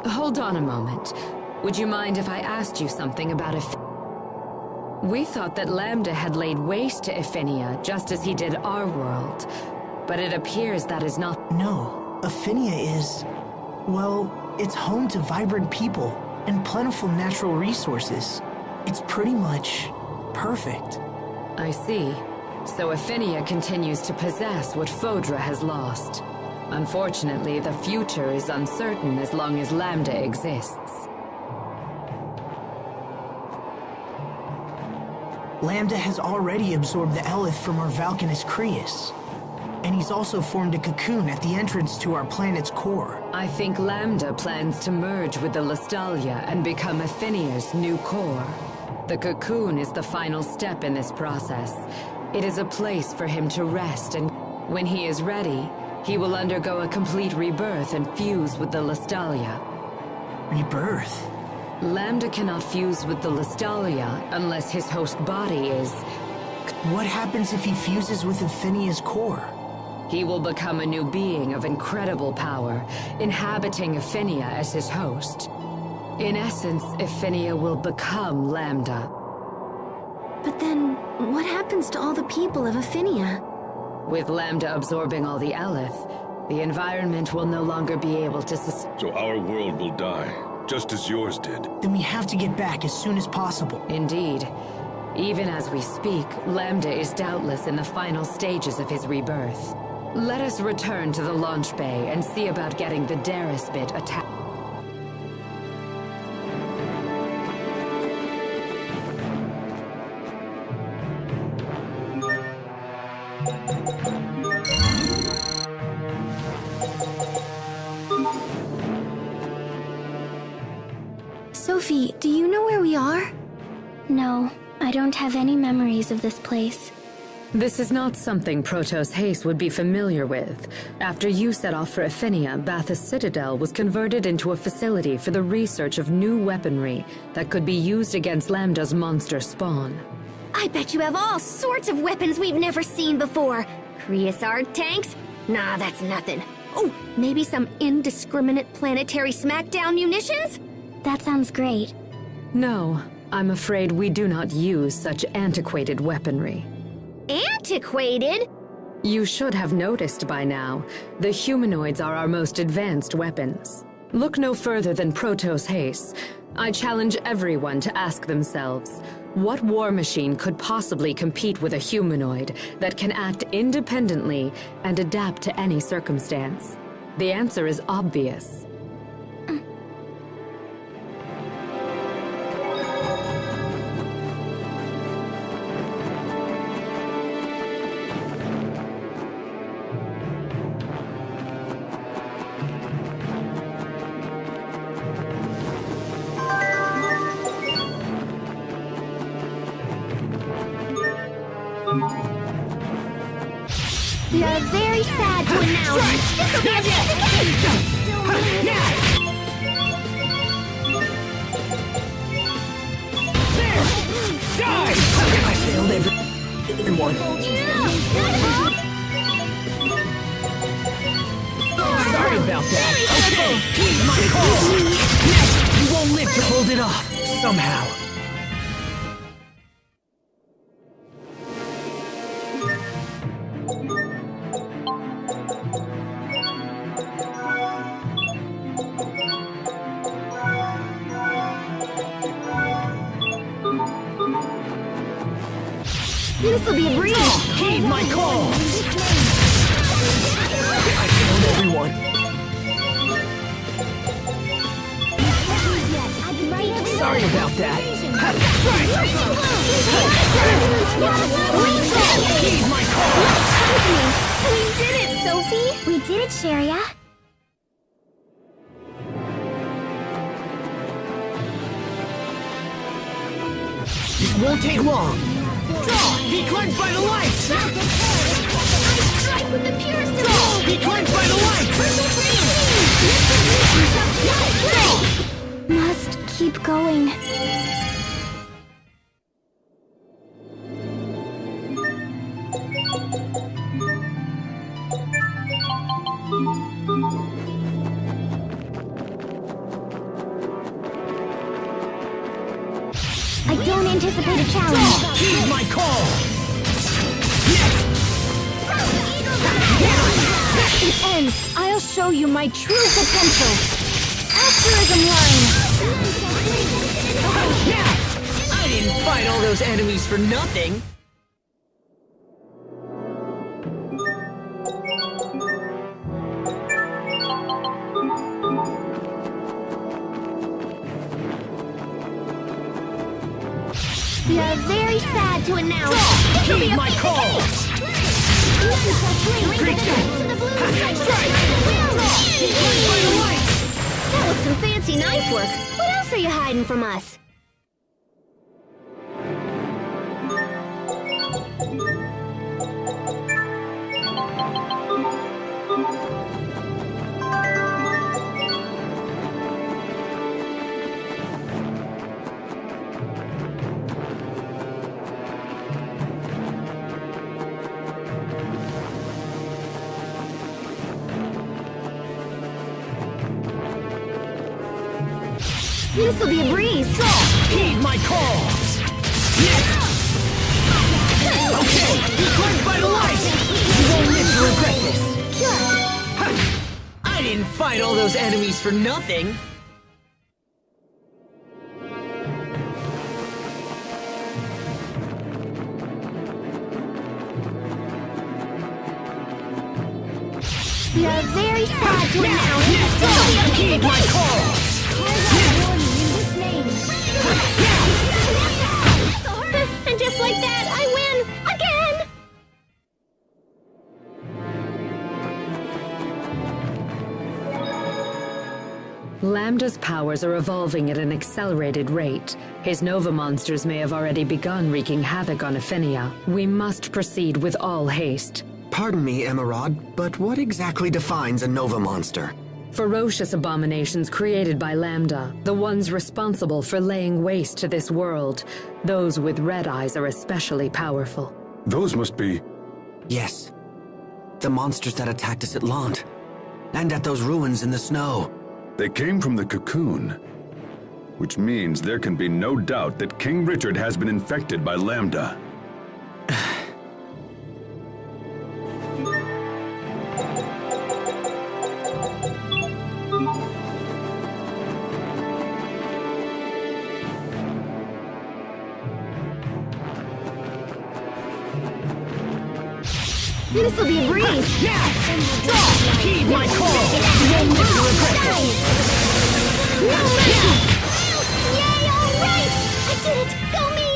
Hold on a moment. Would you mind if I asked you something about We thought that Lambda had laid waste to Ephinia, just as he did our world. But it appears that is not... No, Ephinia is... well, it's home to vibrant people and plentiful natural resources. It's pretty much perfect. I see. So Ephinia continues to possess what Fodra has lost. Unfortunately, the future is uncertain as long as Lambda exists. Lambda has already absorbed the Elith from our Valkanus Creus. And he's also formed a cocoon at the entrance to our planet's core. I think Lambda plans to merge with the Lastalia and become Ephinia's new core. The cocoon is the final step in this process. It is a place for him to rest, and when he is ready, he will undergo a complete rebirth and fuse with the Lastalia. Rebirth? Lambda cannot fuse with the Lastalia unless his host body is... What happens if he fuses with Ephinia's core? He will become a new being of incredible power, inhabiting Ephinia as his host. In essence, Ephinia will become Lambda. But then, what happens to all the people of Ephinia? With Lambda absorbing all the Elith, the environment will no longer be able to So our world will die, just as yours did. Then we have to get back as soon as possible. Indeed. Even as we speak, Lambda is doubtless in the final stages of his rebirth. Let us return to the launch bay and see about getting the Darius bit attached. Sophie, do you know where we are? No, I don't have any memories of this place. This is not something Protos Haste would be familiar with. After you set off for Ephinia, Bathus Citadel was converted into a facility for the research of new weaponry that could be used against Lambda's monster spawn. I bet you have all sorts of weapons we've never seen before. Creusard tanks? Nah, that's nothing. Oh, maybe some indiscriminate planetary smackdown munitions? That sounds great. No, I'm afraid we do not use such antiquated weaponry. Antiquated? You should have noticed by now. The humanoids are our most advanced weapons. Look no further than Protos Haste. I challenge everyone to ask themselves, what war machine could possibly compete with a humanoid that can act independently and adapt to any circumstance? The answer is obvious. We are very sad to announce this will be a Die! I failed everyone. Sorry about that. Okay, heed my call. Next, you won't live to hold it off. Somehow. This will be a breeze. Heed my call. I failed everyone. Sorry about that. Heed my call. We did it, Sophie. We did it, Sharia. It won't take long. Draw! Be cleansed by the lights! strike with the purest of all! Be cleansed by the light! Must keep going. I don't anticipate a challenge. Heed my call! It ends. I'll show you my true potential. Asterism line. I didn't fight all those enemies for nothing! We are very sad to announce this will be Heed a my call! That was some fancy knife work. What else are you hiding from us? This will be a breeze. Heed my call! Okay, be cleansed by the light! You won't live to regret this! I didn't fight all those enemies for nothing! We are very sad to announce this will be a Heed my call! And just like that, I win again! Lamda's powers are evolving at an accelerated rate. His Nova monsters may have already begun wreaking havoc on Aphinia. We must proceed with all haste. Pardon me, Emerald, but what exactly defines a Nova monster? Ferocious abominations created by Lambda, the ones responsible for laying waste to this world. Those with red eyes are especially powerful. Those must be... Yes. The monsters that attacked us at Lant. And at those ruins in the snow. They came from the Cocoon. Which means there can be no doubt that King Richard has been infected by Lambda. This will be a breeze. Heed my call! You won't live to regret this! No mercy! Yay, all right! I did it! Go me!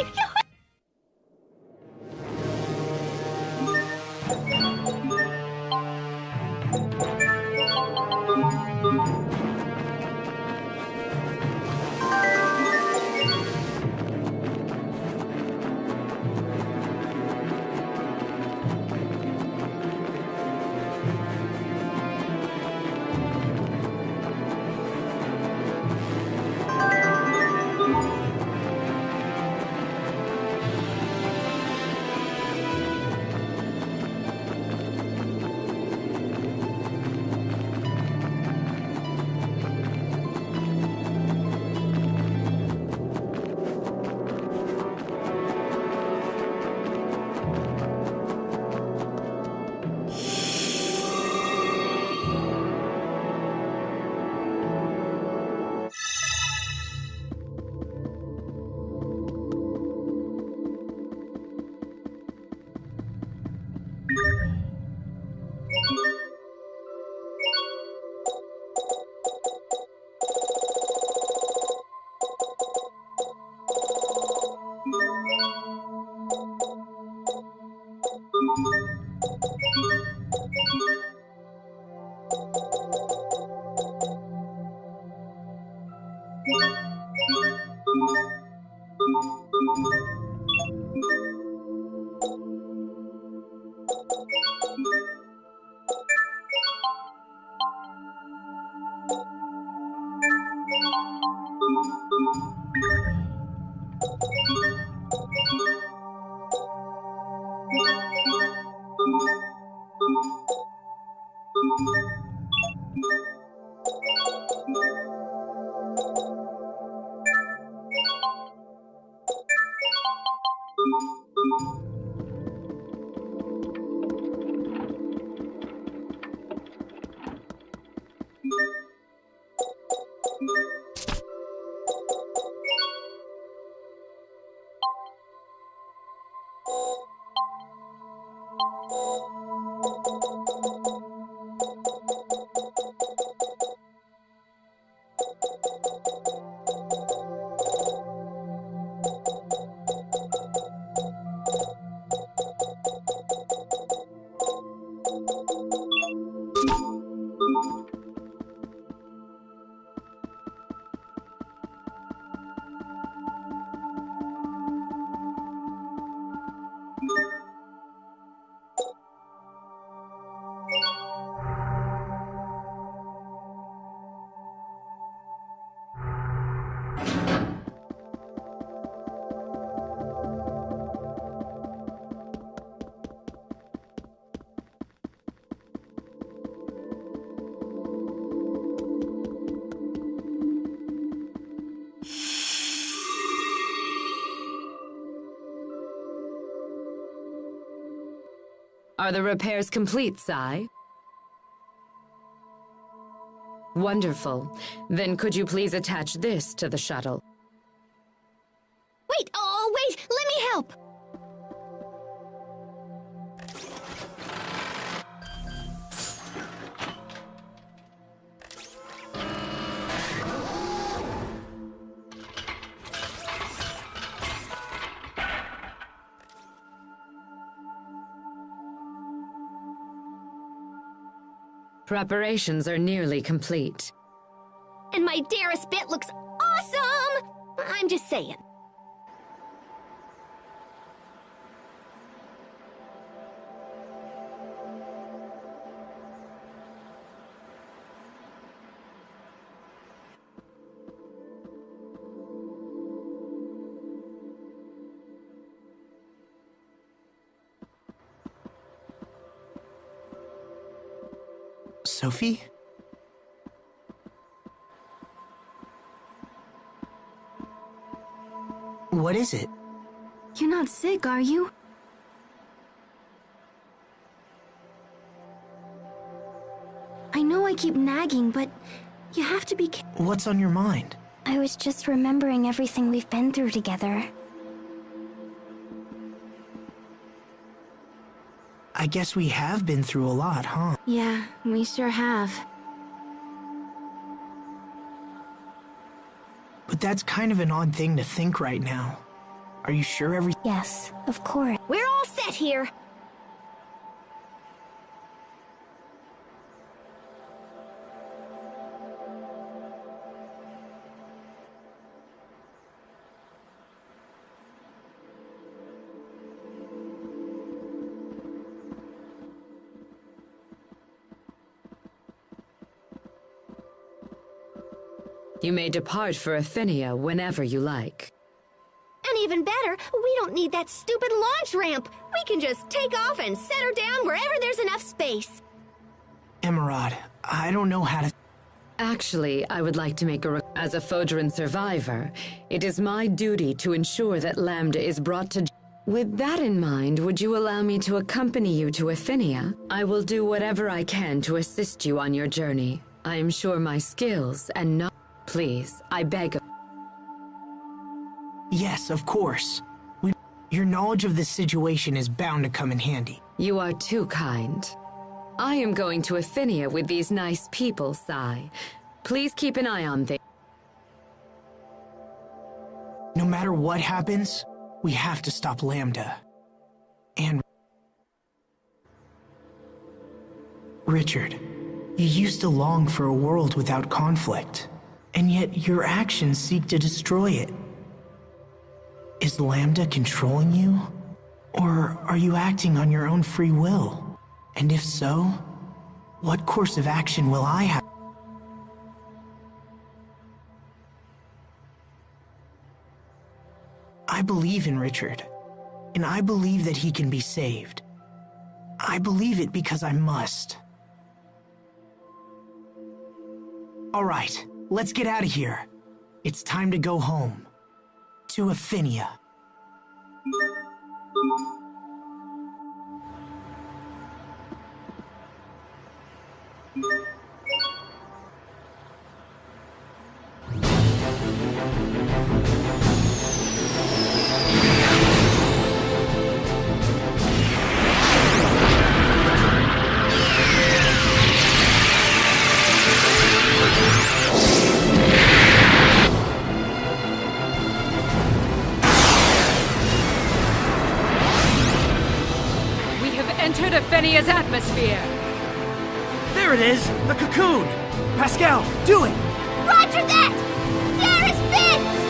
Are the repairs complete, Sai? Wonderful. Then could you please attach this to the shuttle? Wait, oh, wait, let me help! Preparations are nearly complete. And my dearest bit looks awesome! I'm just saying. Sophie? What is it? You're not sick, are you? I know I keep nagging, but you have to be What's on your mind? I was just remembering everything we've been through together. I guess we have been through a lot, huh? Yeah, we sure have. But that's kind of an odd thing to think right now. Are you sure Yes, of course. We're all set here. You may depart for Athenia whenever you like. And even better, we don't need that stupid launch ramp. We can just take off and set her down wherever there's enough space. Emerald, I don't know how to... Actually, I would like to make as a Fodran survivor, it is my duty to ensure that Lambda is brought to... With that in mind, would you allow me to accompany you to Athenia? I will do whatever I can to assist you on your journey. I am sure my skills and knowledge... Please, I beg of... Yes, of course. Your knowledge of this situation is bound to come in handy. You are too kind. I am going to Athenia with these nice people, Sai. Please keep an eye on things. No matter what happens, we have to stop Lambda. And... Richard, you used to long for a world without conflict, and yet your actions seek to destroy it. Is Lambda controlling you? Or are you acting on your own free will? And if so, what course of action will I have? I believe in Richard, and I believe that he can be saved. I believe it because I must. All right, let's get out of here. It's time to go home. To Athenia. Entered Aphenia's atmosphere! There it is! The cocoon! Pascal, do it! Roger that! There is Vince!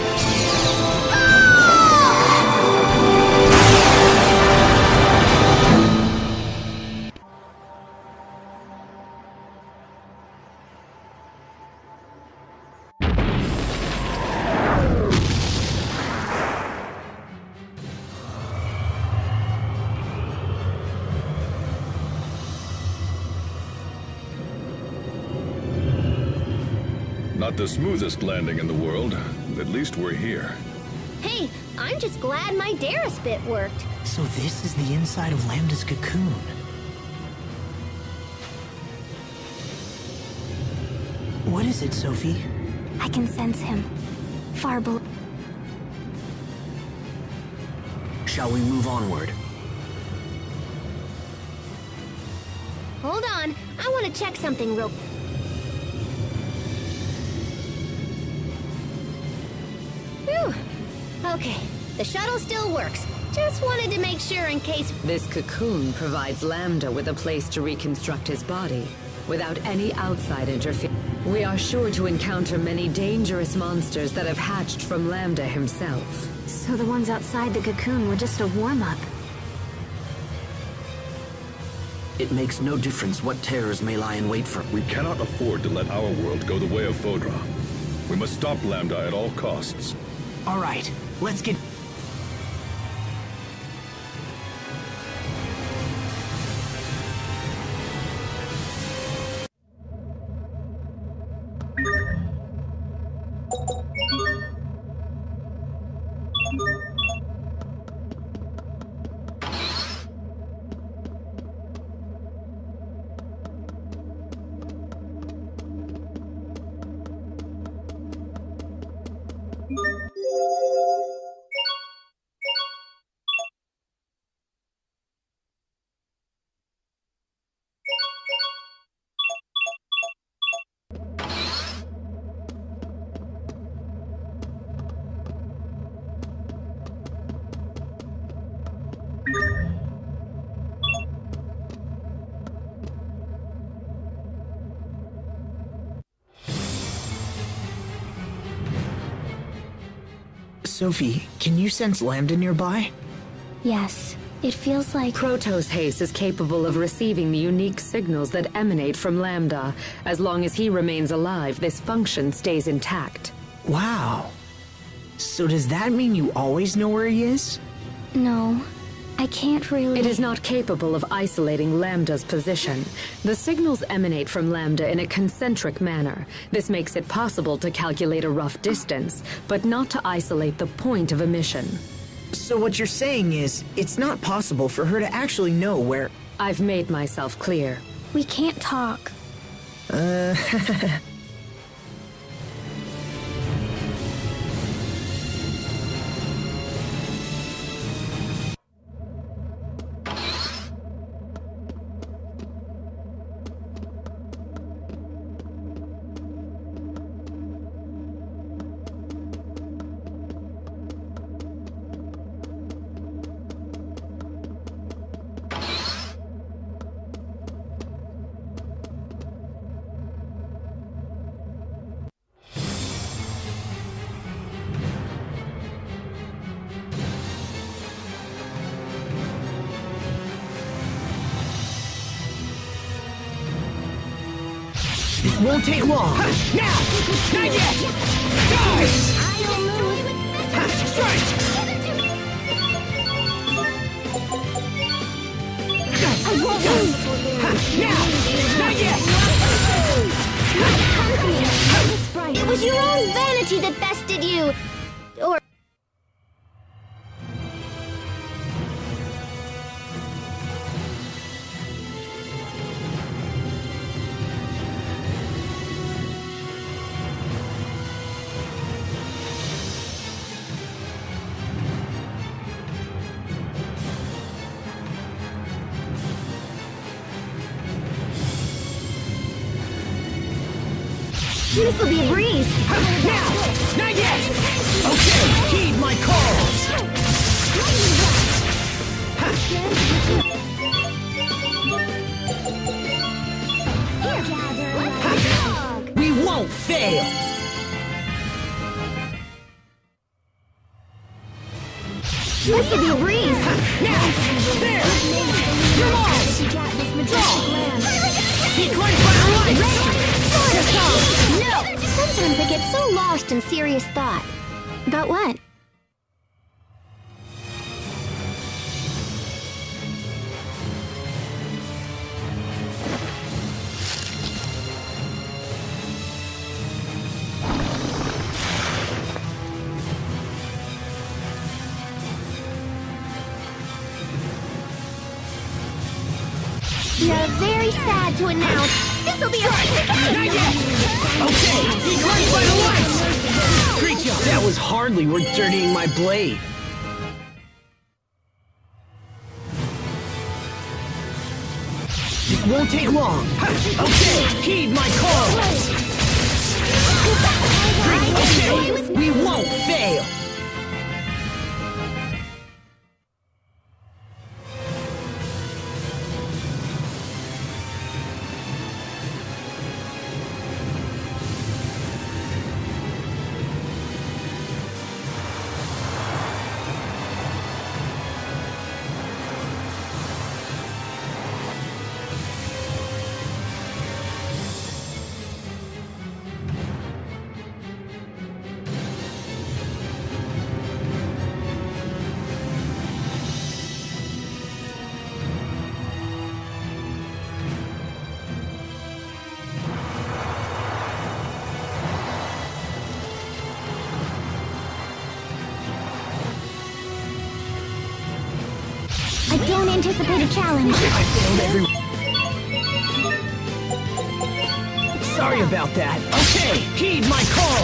Not the smoothest landing in the world. At least we're here. Hey, I'm just glad my Darius bit worked. So this is the inside of Lambda's cocoon. What is it, Sophie? I can sense him. Far below. Shall we move onward? Hold on, I want to check something real. Whew. Okay, the shuttle still works. Just wanted to make sure in case. This cocoon provides Lambda with a place to reconstruct his body, without any outside interference. We are sure to encounter many dangerous monsters that have hatched from Lambda himself. So the ones outside the cocoon were just a warm-up. It makes no difference what terrors may lie in wait for. We cannot afford to let our world go the way of Fodra. We must stop Lambda at all costs. All right, let's get... Sophie, can you sense Lambda nearby? Yes, it feels like... Protos Haste is capable of receiving the unique signals that emanate from Lambda. As long as he remains alive, this function stays intact. Wow. So does that mean you always know where he is? No, I can't really... It is not capable of isolating Lambda's position. The signals emanate from Lambda in a concentric manner. This makes it possible to calculate a rough distance, but not to isolate the point of emission. So what you're saying is, it's not possible for her to actually know where... I've made myself clear. We can't talk. It won't take long. Now! Not yet! Die! Strike! I won't move! Now! Not yet! Come to me! Miss Bright. It was your own vanity that bested you! Or... This'll be a breeze. Now! Not yet! Okay, heed my calls! We won't fail! This'll be a breeze. Now! There! Come on! Draw! Be cleansed by the light! No! Sometimes I get so lost in serious thought. About what? You're very sad to announce. This'll be a Not yet! Okay, be cleansed by the light! Creature! That was hardly worth dirtying my blade. It won't take long. Okay, heed my calls! Okay, we won't fail! I don't anticipate a challenge. I failed every... Sorry about that. Okay, heed my call.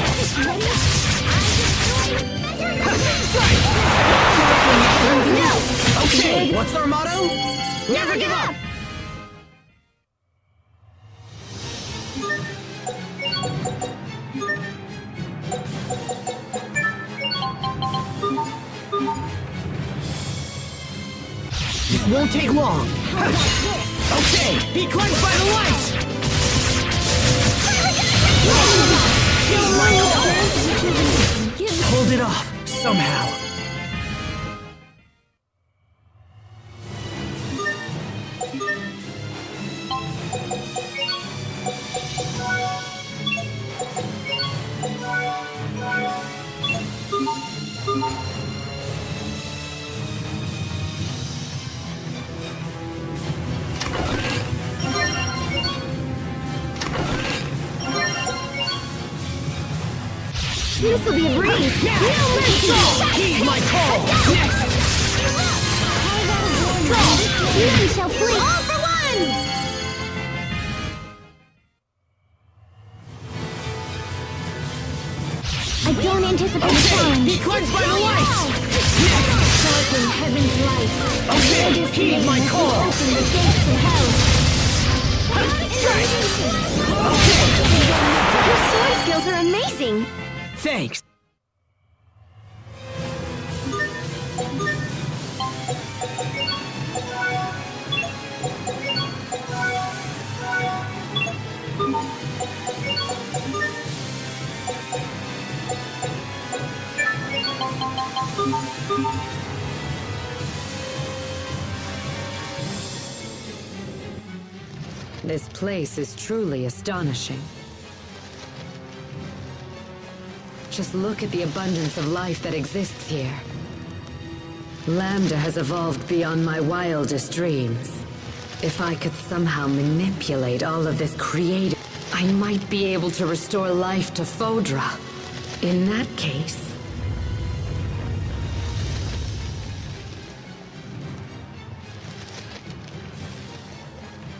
No! Okay, what's our motto? Never give up! It won't take long. Okay, be cleansed by the light! Hold it off, somehow. This'll be a breeze. Now! No mercy! Heed my call! Next! None shall flee. All for one! I don't anticipate a Okay, challenge. be cleansed by the light! Darken heaven's light. Okay, heed my call! Open the gates of hell. Your sword skills are amazing. Thanks. This place is truly astonishing. Just look at the abundance of life that exists here. Lambda has evolved beyond my wildest dreams. If I could somehow manipulate all of this creative, I might be able to restore life to Fodra. In that case...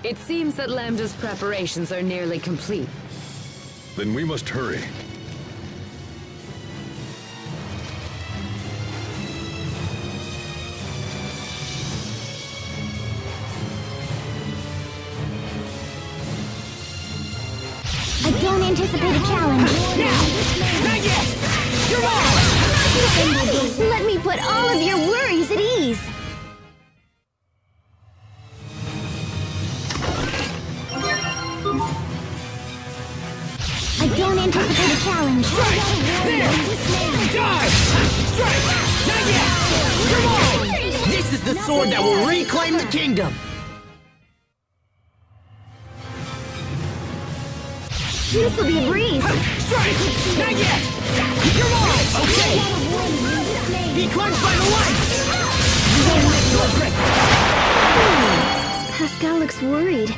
It seems that Lambda's preparations are nearly complete. Then we must hurry. I don't anticipate a challenge. Now! Not yet! Come on! Let me put all of your worries at ease. I don't anticipate a challenge. Strike! There! Die! Strike! Not yet! Come on! This is the sword that will reclaim the kingdom! This will be a breeze. Strike! Not yet! Come on! Okay! Be cleansed by the light! You won't let sword grip! Pascal looks worried.